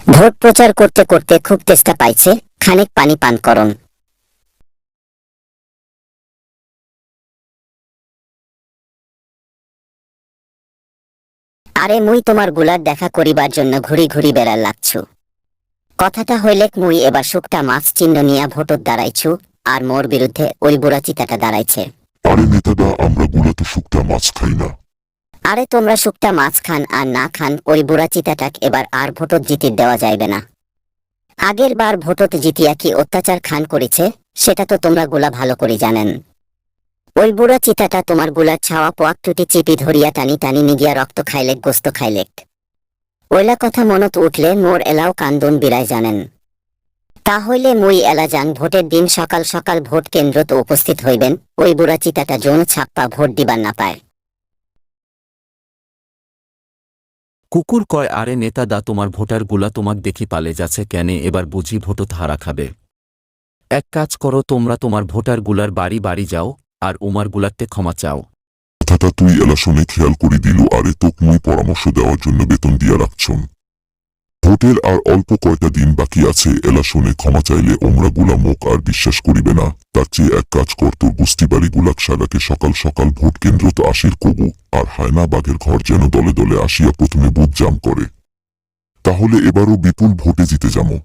Vote প্রচার করতে করতে খুব তেষ্টা পাইছে, খানিক পানি পান করুন। আরে মুই তোমার গুলার দেখা করিবার জন্য ঘুরি ঘুরি বেড়ার লাগছু। কথাটা হইলেক মুই এবার শুকটা মাছ চিহ্ন নিয়া ভোটত দাঁড়াইছু, আর মোর বিরুদ্ধে ওই বুড়া চিতাটা দাঁড়াইছে। আরে নেতাদা, আমরা গুলা তো শুকটা মাছ খাই না। আরে তোমরা শুকটা মাছ খান আর না খান, ওই বুড়া চিতাটাক এবার আর ভোটত জিতির দেওয়া যাইবে না। আগের বার ভোটত জিতিয়া কি অত্যাচার খান করেছে সেটা তো তোমরা গুলা ভালো করে জানেন। ওই বুড়া চিতাটা তোমার গুলার ছাওয়া পোয়াক টুটি চিপি ধরিয়া টানি টানি নিগিয়া রক্ত খাইলেক, গোস্ত খাইলেক। ওইলা কথা মনত উঠলে মোর এলাও কান্দন বিরায় জানেন। তাহলে মুই এলা যান ভোটের দিন সকাল সকাল ভোট কেন্দ্রত উপস্থিত হইবেন, ওই বুড়া চিতাটা যৌন ছাপ্পা ভোট দিবার না পায়। কুকুর কয়, আরে নেতাদা, তোমার ভোটারগুলা তোমাক দেখি পালে যাচ্ছে কেনে, এবার বুঝি ভোটত হারা খাবে। এক কাজ করো, তোমরা তোমার ভোটারগুলার বাড়ি বাড়ি যাও আর উমার গুলাতে ক্ষমা চাও। কথাটা তুই এলা শুনে খেয়াল করে দিল। আরে তোক মুই পরামর্শ দেওয়ার জন্য বেতন দিয়া রাখছন। ভোটের আর অল্প কয়টা দিন বাকি আছে, এলা শুনে ক্ষমা চাইলে ওমরা গুলা মুখ আর বিশ্বাস করিবে না। তার চেয়ে এক কাজ কর, তোর বস্তি বাড়ি গুলাক সারাকে সকাল সকাল ভোট কেন্দ্রত আসির কবু, আর হায়না বাঘের ঘর যেন দলে দলে আসিয়া প্রথমে বুথ জাম করে। তাহলে এবারও বিপুল ভোটে জিতে যাবো।